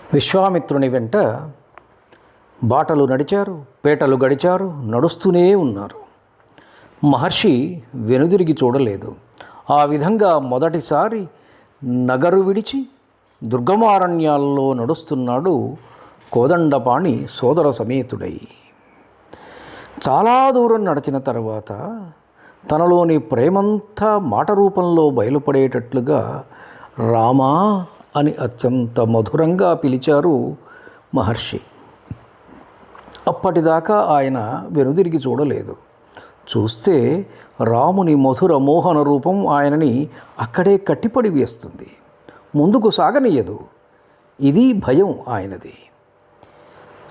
విశ్వామిత్రుని వెంట బాటలు నడిచారు, పేటలు గడిచారు, నడుస్తూనే ఉన్నారు. మహర్షి వెనుదిరిగి చూడలేదు. ఆ విధంగా మొదటిసారి నగరు విడిచి దుర్గమారణ్యాల్లో నడుస్తున్నాడు కోదండపాణి సోదర సమేతుడై. చాలా దూరం నడిచిన తర్వాత తనలోని ప్రేమంతా మాట రూపంలో బయలుపడేటట్లుగా రామా అని అత్యంత మధురంగా పిలిచారు మహర్షి. అప్పటిదాకా ఆయన వెనుదిరిగి చూడలేదు. చూస్తే రాముని మధుర మోహన రూపం ఆయనని అక్కడే కట్టిపడి వేస్తుంది, ముందుకు సాగనీయదు. ఇది భయం ఆయనది.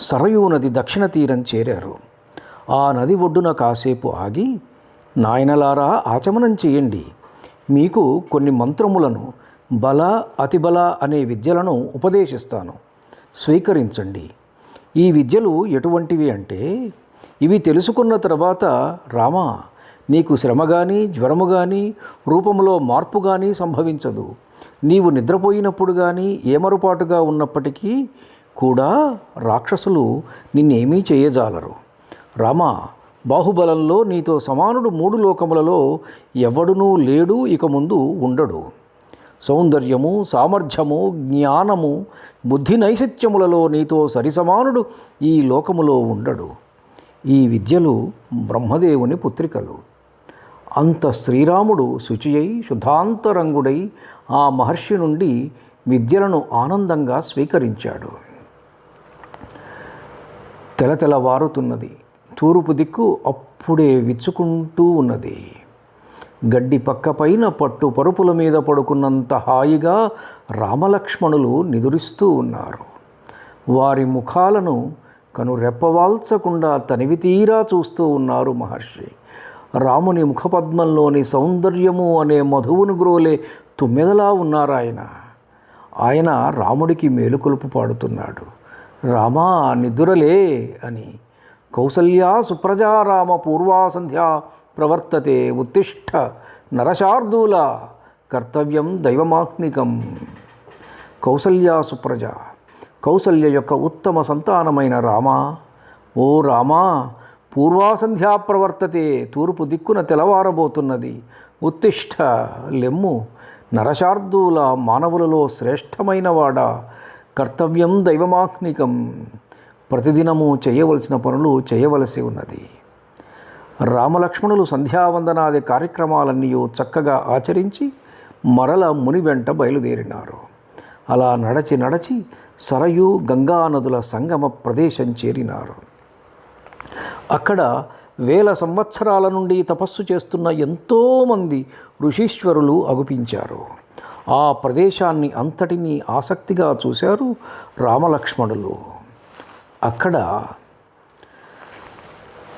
సరయూ నది దక్షిణ తీరం చేరారు. ఆ నది ఒడ్డున కాసేపు ఆగి, నాయనలారా ఆచమనం చేయండి, మీకు కొన్ని మంత్రములను, బల అతిబల అనే విద్యలను ఉపదేశిస్తాను, స్వీకరించండి. ఈ విద్యలు ఎటువంటివి అంటే, ఇవి తెలుసుకున్న తర్వాత రామా, నీకు శ్రమ కానీ, జ్వరము కానీ, రూపంలో మార్పు కానీ సంభవించదు. నీవు నిద్రపోయినప్పుడు కానీ, ఏమరుపాటుగా ఉన్నప్పటికీ కూడా రాక్షసులు నిన్నేమీ చేయజాలరు. రామా, బాహుబలంలో నీతో సమానుడు 3 లోకములలో ఎవడునూ లేడు, ఇక ముందు ఉండడు. సౌందర్యము, సామర్థ్యము, జ్ఞానము, బుద్ధి నైశత్యములలో నీతో సరిసమానుడు ఈ లోకములో ఉండడు. ఈ విద్యలు బ్రహ్మదేవుని పుత్రికలు. అంత శ్రీరాముడు శుచియై శుద్ధాంతరంగుడై ఆ మహర్షి నుండి విద్యలను ఆనందంగా స్వీకరించాడు. తెలతెలవారుతున్నది. తూర్పు దిక్కు అప్పుడే విచ్చుకుంటూ ఉన్నది. గడ్డి పక్క పైన పట్టు పరుపుల మీద పడుకున్నంత హాయిగా రామలక్ష్మణులు నిదురిస్తూ ఉన్నారు. వారి ముఖాలను కనురెప్పవాల్చకుండా తనివితీరా చూస్తూ ఉన్నారు మహర్షి. రాముని ముఖపద్మంలోని సౌందర్యము అనే మధువును గ్రోలే తుమ్మెదలా ఉన్నారాయన. ఆయన రాముడికి మేలుకొలుపు పాడుతున్నాడు. రామా, నిదురలే అని. కౌసల్యా సుప్రజా రామ పూర్వా సంధ్యా ప్రవర్తతే, ఉత్తిష్ఠ నరశార్దూల, కర్తవ్యం దైవమాహ్నికం. కౌసల్యా సుప్రజ, కౌసల్య యొక్క ఉత్తమ సంతానమైన రామ, ఓ రామా, పూర్వాసంధ్యా ప్రవర్తతే, తూర్పు దిక్కున తెలవారబోతున్నది. ఉత్తిష్ఠ, లెమ్ము, నరశార్దూల, మానవులలో శ్రేష్టమైన వాడా, కర్తవ్యం దైవమాహ్నికం, ప్రతిదినము చేయవలసిన పనులు చేయవలసి ఉన్నది. రామలక్ష్మణులు సంధ్యావందనాది కార్యక్రమాలన్నీ చక్కగా ఆచరించి మరల ముని వెంట బయలుదేరినారు. అలా నడచి నడచి సరయూ గంగా నదుల సంగమ ప్రదేశం చేరినారు. అక్కడ వేల సంవత్సరాల నుండి తపస్సు చేస్తున్న ఎంతోమంది ఋషీశ్వరులు అగుపించారు. ఆ ప్రదేశాన్ని అంతటినీ ఆసక్తిగా చూశారు రామలక్ష్మణులు. అక్కడ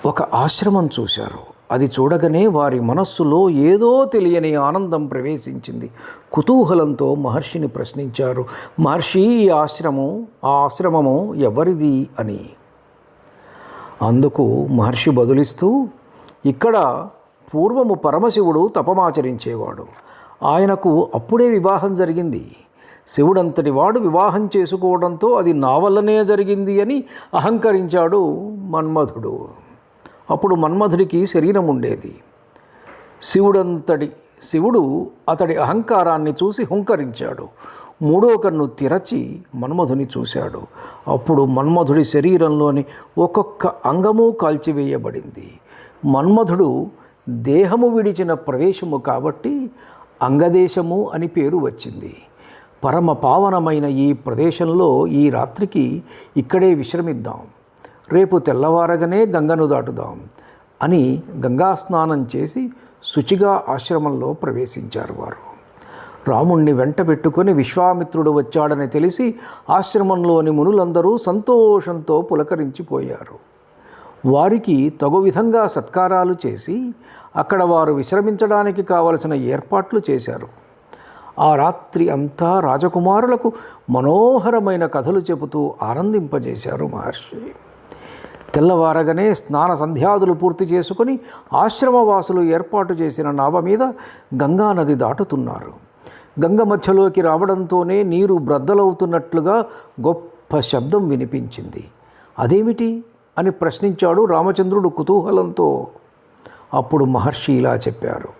ఒక ఆశ్రమం చూశారు. అది చూడగానే వారి మనస్సులో ఏదో తెలియని ఆనందం ప్రవేశించింది. కుతూహలంతో మహర్షిని ప్రశ్నించారు. మహర్షి, ఈ ఆశ్రమము ఎవరిది అని. అందుకు మహర్షి బదులిస్తూ, ఇక్కడ పూర్వము పరమశివుడు తపమాచరించేవాడు. ఆయనకు అప్పుడే వివాహం జరిగింది. శివుడంతటి వాడు వివాహం చేసుకోవడంతో అది నా వల్లనే జరిగింది అని అహంకరించాడు మన్మధుడు. అప్పుడు మన్మధుడికి శరీరం ఉండేది. శివుడు అతడి అహంకారాన్ని చూసి హుంకరించాడు. 3వ కన్ను తెరచి మన్మధుని చూశాడు. అప్పుడు మన్మధుడి శరీరంలోని ఒక్కొక్క అంగము కాల్చివేయబడింది. మన్మధుడు దేహము విడిచిన ప్రదేశము కాబట్టి అంగదేశము అని పేరు వచ్చింది. పరమ పావనమైన ఈ ప్రదేశంలో ఈ రాత్రికి ఇక్కడే విశ్రమిద్దాం, రేపు తెల్లవారగానే గంగను దాటుదాం అని గంగా స్నానం చేసి శుచిగా ఆశ్రమంలో ప్రవేశించారు వారు. రాముణ్ణి వెంట పెట్టుకొని విశ్వామిత్రుడు వచ్చాడని తెలిసి ఆశ్రమంలోని మునులందరూ సంతోషంతో పులకరించిపోయారు. వారికి తగు విధంగా సత్కారాలు చేసి అక్కడ వారు విశ్రమించడానికి కావలసిన ఏర్పాట్లు చేశారు. ఆ రాత్రి అంతా రాజకుమారులకు మనోహరమైన కథలు చెబుతూ ఆనందింపజేశారు మహర్షి. తెల్లవారగానే స్నాన సంధ్యాదులు పూర్తి చేసుకుని ఆశ్రమవాసులు ఏర్పాటు చేసిన నావ మీద గంగానది దాటుతున్నారు. గంగ మధ్యలోకి రావడంతోనే నీరు బ్రద్దలవుతున్నట్లుగా గొప్ప గొప్ప శబ్దం వినిపించింది. అదేమిటి అని ప్రశ్నించాడు రామచంద్రుడు కుతూహలంతో. అప్పుడు మహర్షి ఇలా చెప్పారు.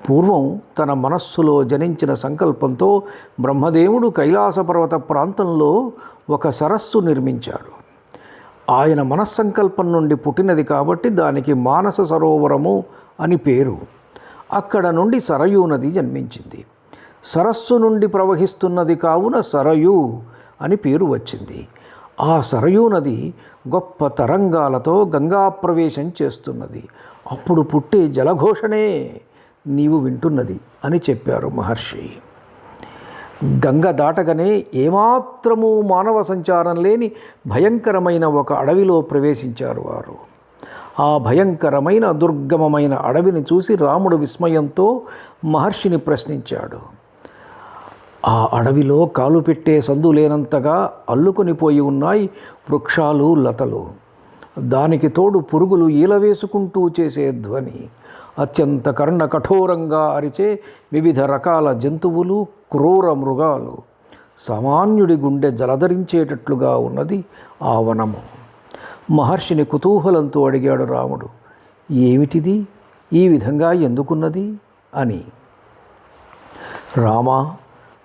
పూర్వం తన మనస్సులో జనించిన సంకల్పంతో బ్రహ్మదేవుడు కైలాస పర్వత ప్రాంతంలో ఒక సరస్సు నిర్మించాడు. ఆయన మనస్సంకల్పం నుండి పుట్టినది కాబట్టి దానికి మానస సరోవరము అని పేరు. అక్కడ నుండి సరయూ నది జన్మించింది. సరస్సు నుండి ప్రవహిస్తున్నది కావున సరయూ అని పేరు వచ్చింది. ఆ సరయూ నది గొప్ప తరంగాలతో గంగా ప్రవేశం చేస్తున్నది. అప్పుడు పుట్టే జలఘోషణే నీవు వింటున్నది అని చెప్పారు మహర్షి. గంగ దాటగానే ఏమాత్రము మానవ సంచారం లేని భయంకరమైన ఒక అడవిలో ప్రవేశించారు వారు. ఆ భయంకరమైన దుర్గమమైన అడవిని చూసి రాముడు విస్మయంతో మహర్షిని ప్రశ్నించాడు. ఆ అడవిలో కాలు పెట్టే సందు లేనంతగా అల్లుకొనిపోయి ఉన్నాయి వృక్షాలు, లతలు. దానికి తోడు పురుగులు ఈలవేసుకుంటూ చేసే ధ్వని, అత్యంత కర్ణ కఠోరంగా అరిచే వివిధ రకాల జంతువులు, క్రూర మృగాలు. సామాన్యుడి గుండె జలధరించేటట్లుగా ఉన్నది ఆ వనము. మహర్షిని కుతూహలంతో అడిగాడు రాముడు, ఏమిటిది, ఈ విధంగా ఎందుకున్నది అని. రామా,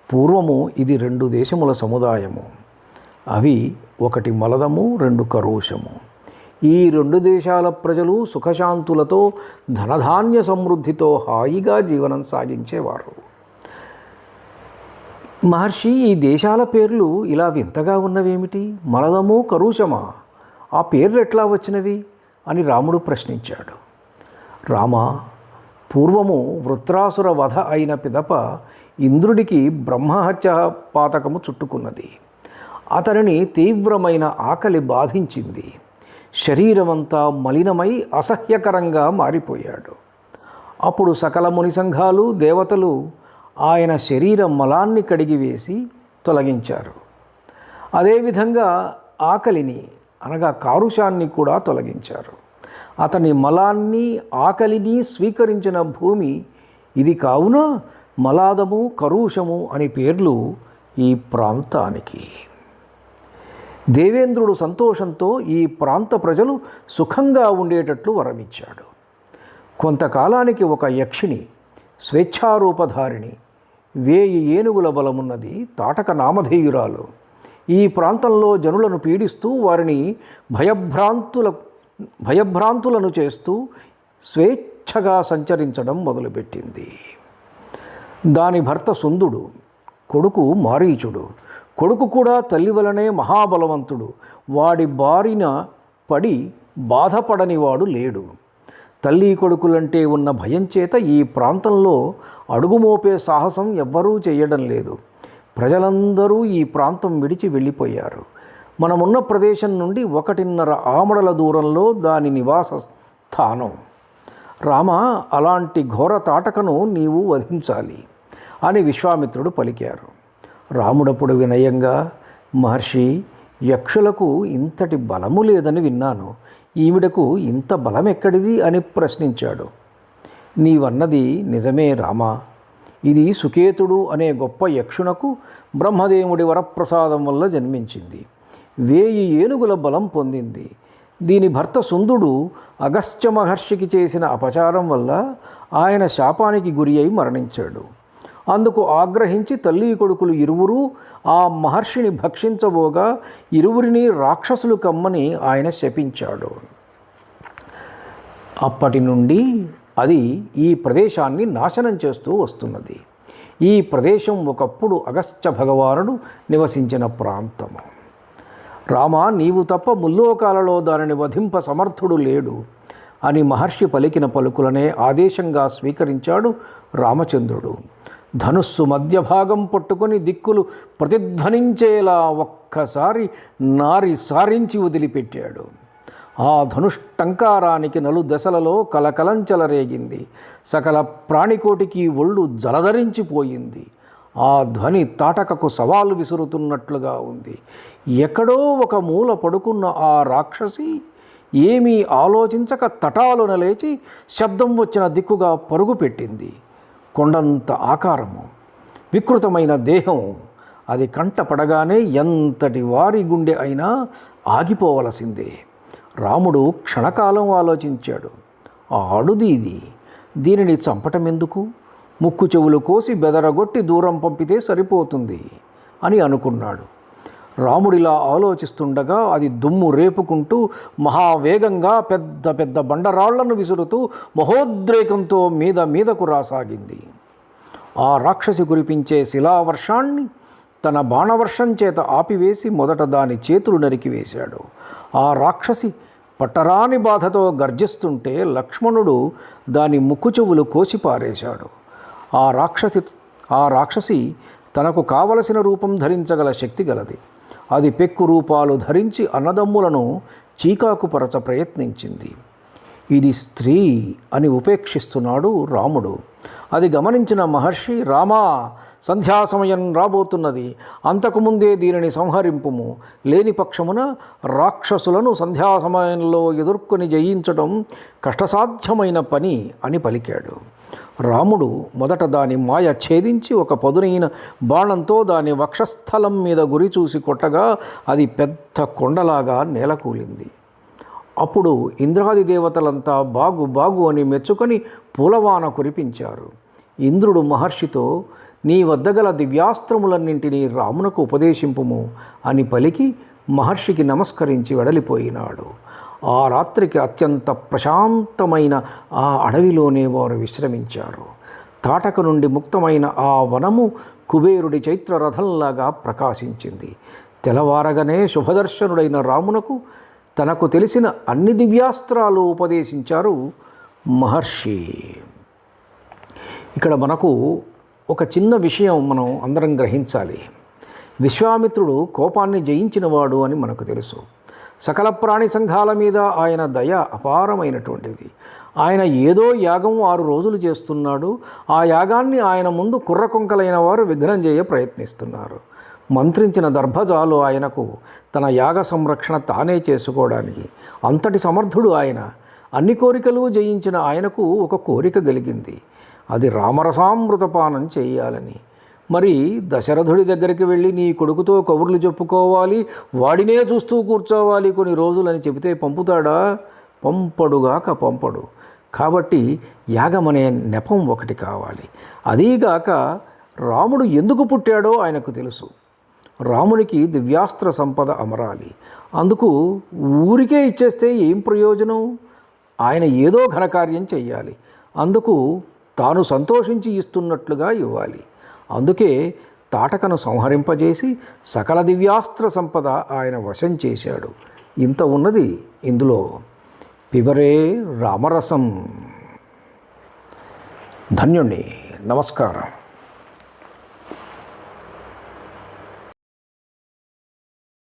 పూర్వము ఇది 2 దేశముల సముదాయము. అవి ఒకటి మలదము, 2 కరోషము. ఈ 2 దేశాల ప్రజలు సుఖశాంతులతో ధనధాన్య సమృద్ధితో హాయిగా జీవనం సాగించేవారు. మహర్షి, ఈ దేశాల పేర్లు ఇలా వింతగా ఉన్నవేమిటి? మలదము, కరుషమా? ఆ పేర్లు ఎట్లా వచ్చినవి అని రాముడు ప్రశ్నించాడు. రామ, పూర్వము వృత్రాసుర వధ అయిన పిదప ఇంద్రుడికి బ్రహ్మహత్య పాతకము చుట్టుకున్నది. అతనిని తీవ్రమైన ఆకలి బాధించింది. శరీరమంతా మలినమై అసహ్యకరంగా మారిపోయాడు. అప్పుడు సకల ముని సంఘాలు, దేవతలు ఆయన శరీర మలాన్ని కడిగివేసి తొలగించారు. అదేవిధంగా ఆకలిని అనగా కారుషాన్ని కూడా తొలగించారు. అతని మలాన్ని, ఆకలిని స్వీకరించిన భూమి ఇది కావున మలాదము, కరుషము అని పేర్లు ఈ ప్రాంతానికి. దేవేంద్రుడు సంతోషంతో ఈ ప్రాంత ప్రజలు సుఖంగా ఉండేటట్లు వరమిచ్చాడు. కొంతకాలానికి ఒక యక్షిణి, స్వేచ్ఛారూపధారిణి, 1000 ఏనుగుల బలమున్నది తాటక నామధేయురాలు ఈ ప్రాంతంలో జనులను పీడిస్తూ వారిని భయభ్రాంతులను చేస్తూ స్వేచ్ఛగా సంచరించడం మొదలుపెట్టింది. దాని భర్త సుందుడు, కొడుకు మారీచుడు. కొడుకు కూడా తల్లి వలనే మహాబలవంతుడు. వాడి బారిన పడి బాధపడని వాడు లేడు. తల్లి కొడుకులంటే ఉన్న భయం చేత ఈ ప్రాంతంలో అడుగుమోపే సాహసం ఎవ్వరూ చేయడం లేదు. ప్రజలందరూ ఈ ప్రాంతం విడిచి వెళ్ళిపోయారు. మనమున్న ప్రదేశం నుండి 1.5 ఆమడల దూరంలో దాని నివాస స్థానం. రామ, అలాంటి ఘోర తాటకను నీవు వధించాలి అని విశ్వామిత్రుడు పలికారు. రాముడప్పుడు వినయంగా, మహర్షి, యక్షులకు ఇంతటి బలము లేదని విన్నాను. ఈవిడకు ఇంత బలం ఎక్కడిది అని ప్రశ్నించాడు. నీవన్నది నిజమే రామా. ఇది సుకేతుడు అనే గొప్ప యక్షునకు బ్రహ్మదేవుడి వరప్రసాదం వల్ల జన్మించింది. 1000 ఏనుగుల బలం పొందింది. దీని భర్త సుందుడు అగస్త్య మహర్షికి చేసిన అపచారం వల్ల ఆయన శాపానికి గురి అయి మరణించాడు. అందుకు ఆగ్రహించి తల్లి కొడుకులు ఇరువురు ఆ మహర్షిని భక్షించబోగా ఇరువురిని రాక్షసులు కమ్మని ఆయన శపించాడు. అప్పటి నుండి అది ఈ ప్రదేశాన్ని నాశనం చేస్తూ వస్తున్నది. ఈ ప్రదేశం ఒకప్పుడు అగస్త్య భగవానుడు నివసించిన ప్రాంతము. రామ, నీవు తప్ప ముల్లోకాలలో దానిని వధింప సమర్థుడు లేడు అని మహర్షి పలికిన పలుకులనే ఆదేశంగా స్వీకరించాడు రామచంద్రుడు. ధనుస్సు మధ్య భాగం పట్టుకొని దిక్కులు ప్రతిధ్వనించేలా ఒక్కసారి నారి సారించి వదిలిపెట్టాడు. ఆ ధనుష్టంకారానికి 4 దశలలో కలకలంచలరేగింది. సకల ప్రాణికోటికి ఒళ్ళు జలధరించిపోయింది. ఆ ధ్వని తాటకకు సవాలు విసురుతున్నట్లుగా ఉంది. ఎక్కడో ఒక మూల పడుకున్న ఆ రాక్షసి ఏమీ ఆలోచించక తటాలున లేచి శబ్దం వచ్చిన దిక్కుగా పరుగు పెట్టింది. కొండంత ఆకారము, వికృతమైన దేహం, అది కంట పడగానే ఎంతటి వారి గుండె అయినా ఆగిపోవలసిందే. రాముడు క్షణకాలం ఆలోచించాడు. ఆడుది ఇది, దీనిని చంపటం ఎందుకు? ముక్కు చెవులు కోసి బెదరగొట్టి దూరం పంపితే సరిపోతుంది అని అనుకున్నాడు. రాముడిలా ఆలోచిస్తుండగా అది దుమ్ము రేపుకుంటూ మహావేగంగా పెద్ద పెద్ద బండరాళ్లను విసురుతూ మహోద్రేకంతో మీదకు రాసాగింది. ఆ రాక్షసి కురిపించే శిలావర్షాన్ని తన బాణవర్షం చేత ఆపివేసి మొదట దాని చేతులు నరికివేశాడు. ఆ రాక్షసి పట్టరాని బాధతో గర్జిస్తుంటే లక్ష్మణుడు దాని ముక్కు చెవులు కోసిపారేశాడు. ఆ రాక్షసి తనకు కావలసిన రూపం ధరించగల శక్తి గలది. అది పెక్కు రూపాలు ధరించి అన్నదమ్ములను చీకాకుపరచ ప్రయత్నించింది. ఇది స్త్రీ అని ఉపేక్షిస్తున్నాడు రాముడు. అది గమనించిన మహర్షి, రామా, సంధ్యా సమయం రాబోతున్నది, అంతకుముందే దీనిని సంహరింపుము. లేని పక్షమున రాక్షసులను సంధ్యా సమయంలో ఎదుర్కొని జయించడం కష్టసాధ్యమైన పని అని పలికాడు. రాముడు మొదట దాని మాయ ఛేదించి ఒక పదునైన బాణంతో దాని వక్షస్థలం మీద గురి చూసి కొట్టగా అది పెద్ద కొండలాగా నేలకూలింది. అప్పుడు ఇంద్రాది దేవతలంతా బాగు బాగు అని మెచ్చుకొని పూలవాన కురిపించారు. ఇంద్రుడు మహర్షితో, నీ వద్ద గల దివ్యాస్త్రములన్నింటినీ రామునకు ఉపదేశింపుము అని పలికి మహర్షికి నమస్కరించి వెడలిపోయినాడు. ఆ రాత్రికి అత్యంత ప్రశాంతమైన ఆ అడవిలోనే వారు విశ్రమించారు. తాటక నుండి ముక్తమైన ఆ వనము కుబేరుడి చైత్రరథంలాగా ప్రకాశించింది. తెల్లవారగానే శుభదర్శనుడైన రామునకు తనకు తెలిసిన అన్ని దివ్యాస్త్రాలు ఉపదేశించారు మహర్షి. ఇక్కడ మనకు ఒక చిన్న విషయం మనం అందరం గ్రహించాలి. విశ్వామిత్రుడు కోపాన్ని జయించినవాడు అని మనకు తెలుసు. సకల ప్రాణి సంఘాల మీద ఆయన దయ అపారమైనటువంటిది. ఆయన ఏదో యాగం 6 రోజులు చేస్తున్నాడు. ఆ యాగాన్ని ఆయన ముందు కుర్రకొంకలైన వారు విఘ్నం చేయ ప్రయత్నిస్తున్నారు. మంత్రించిన దర్భజాలు ఆయనకు తన యాగ సంరక్షణ తానే చేసుకోవడానికి. అంతటి సమర్థుడు ఆయన. అన్ని కోరికలు జయించిన ఆయనకు ఒక కోరిక కలిగింది. అది రామరసామృతపానం చేయాలని. మరి దశరథుడి దగ్గరికి వెళ్ళి నీ కొడుకుతో కబుర్లు చెప్పుకోవాలి, వాడినే చూస్తూ కూర్చోవాలి కొన్ని రోజులని చెబితే పంపుతాడా? పంపడు. కాబట్టి యాగమనే నెపం ఒకటి కావాలి. అదీగాక రాముడు ఎందుకు పుట్టాడో ఆయనకు తెలుసు. రామునికి దివ్యాస్త్ర సంపద అమరాలి. అందుకు ఊరికే ఇచ్చేస్తే ఏం ప్రయోజనం? ఆయన ఏదో ఘనకార్యం చెయ్యాలి. అందుకు తాను సంతోషించి ఇస్తున్నట్లుగా ఇవ్వాలి. అందుకే తాటకను సంహరింపజేసి సకల దివ్యాస్త్ర సంపద ఆయన వశం చేశాడు. ఇంత ఉన్నది ఇందులో. పిబరే రామరసం. ధన్యుణ్ణి. నమస్కారం.